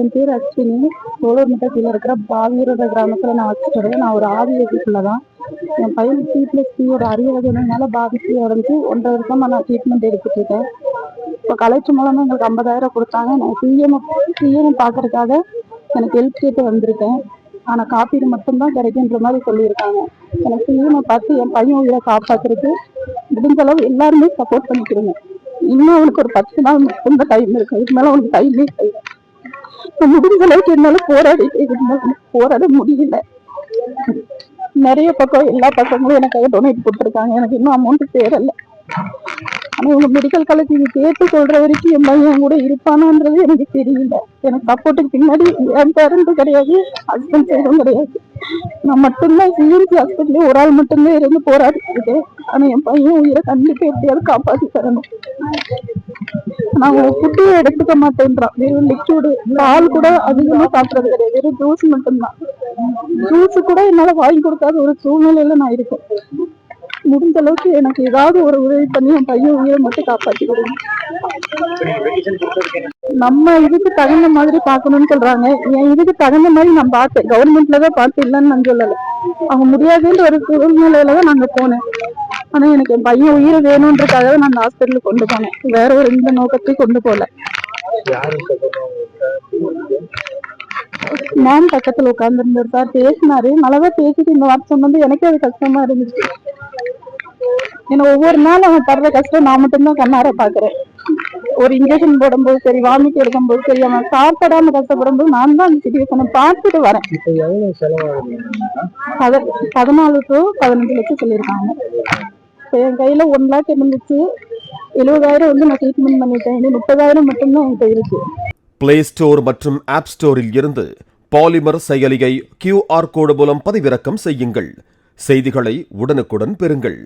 என் பேர் அஸ்வினி. சோழர்மட்டத்தில் இருக்கிற பாவீரோட கிராமத்தில் நான் வச்சுட்டு நான் ஒரு ஆதிவாசிக்குள்ள தான். என் பையன் C+C அறிவு வகையினால பாதிப்பு அடைஞ்சு 1.5 வருஷமா நான் ட்ரீட்மெண்ட் எடுத்துட்டு இருக்கேன். இப்போ கலெக்டர் மூலமாக எங்களுக்கு 50,000 கொடுத்தாங்க. நான் சிஎம் பார்க்கறதுக்காக எனக்கு ஹெல்ப் கேட்டு வந்திருக்கேன். ஆனால் காப்பீடு மட்டும்தான் கிடைக்குன்ற மாதிரி சொல்லியிருக்காங்க. எனக்கு சிஎம் பார்த்து என் பையன் உயிரை காப்பாற்றுறதுக்கு முடிஞ்ச அளவு எல்லாருமே சப்போர்ட் பண்ணிக்கிறேங்க. இன்னும் அவனுக்கு ஒரு 10 நாள் மட்டும்தான் டைம் இருக்கு. இதுக்கு மேலே அவனுக்கு டைமே கிடையாது. முடிஞ்ச அளவுக்கு என்னால போராட முடியல. நிறைய பக்கம் எல்லா பக்கங்களும் எனக்காக டொனேட் கொடுத்துருக்காங்க. எனக்கு இன்னும் அமௌண்ட் சேரல. ஆனா இவங்க மெடிக்கல் காலேஜ் இது கேட்டு சொல்ற வரைக்கும் என் பையன் கூட இருப்பானான்றது எனக்கு தெரியல. எனக்கு சப்போர்ட்டுக்கு பின்னாடி என் பேரண்ட்டும் கிடையாது, ஹஸ்பண்ட் சைடும் கிடையாது. நான் மட்டும்தான் சிஎம்சி ஹாஸ்பிட்டலே ஒரு ஆள் மட்டும்தான் இருந்து போராடிட்டு இருக்கேன். ஆனா என் பையன் உயிரை கண்டிப்பா எப்படியாவது காப்பாற்றி தரணும். நான் ஃபுட்டே எடுத்துக்க மாட்டேன்றான். வெறும் லிக்விடு பால் கூட அதிகமா சாப்பிட்றது கிடையாது. வெறும் ஜூஸ் மட்டும்தான். ஜூஸ் கூட என்னால வாங்கி கொடுக்காத ஒரு சூழ்நிலையில நான் இருக்கேன். முடிஞ்ச அளவுக்கு எனக்கு ஏதாவது ஒரு உதவி பண்ணி என் பையன் உயிரை மட்டும் காப்பாற்றி கொடுங்க. நம்ம இதுக்கு தகுந்த மாதிரி பார்க்கணும்னு சொல்றாங்க. என் இதுக்கு தகுந்த மாதிரி நான் பார்த்தேன். கவர்மெண்ட்லதான் பார்த்து இல்லைன்னு நான் சொல்லலை. அவங்க முடியாதுன்ற ஒரு சூழ்நிலையில தான் நாங்க போனேன். ஆனா எனக்கு என் பையன் உயிரை வேணும்ன்றதுக்காக நான் அந்த ஹாஸ்பிட்டலுக்கு கொண்டு போனேன். வேற ஒரு இந்த நோக்கத்தையும் கொண்டு போல. மேம் பக்கத்துல உட்கார்ந்து இருந்தார் சார், பேசினாரு. நல்லாதான் பேசிட்டு இந்த வார்த்தை சொன்னது எனக்கே அது கஷ்டமா இருந்துச்சு. ஏன்னா ஒவ்வொரு நாளும் அவன் படுற கஷ்டம் நான் மட்டும்தான் கண்ணார பாக்குறேன். ஒரு இன்ஜெக்ஷன் போடும்போது சரி, வாமிட் எடுக்கும்போது சரி, அவன் சாப்பிடாம கஷ்டப்படும் போது நான் தான் அந்த சிச்சுவேஷனை பார்த்துட்டு வரேன். 14 to 15 லட்சம் சொல்லியிருக்காங்க. இப்போ என் கையில 1 லேக் இருந்துச்சு. 70,000 வந்து நான் ட்ரீட்மெண்ட் பண்ணிட்டேன். 30,000 மட்டும்தான் என்கிட்ட இருக்கு. பிளே ஸ்டோர் மற்றும் ஆப் ஸ்டோரில் இருந்து பாலிமர் செயலியை QR கோடு மூலம் பதிவிறக்கம் செய்யுங்கள். செய்திகளை உடனுக்குடன் பெறுங்கள்.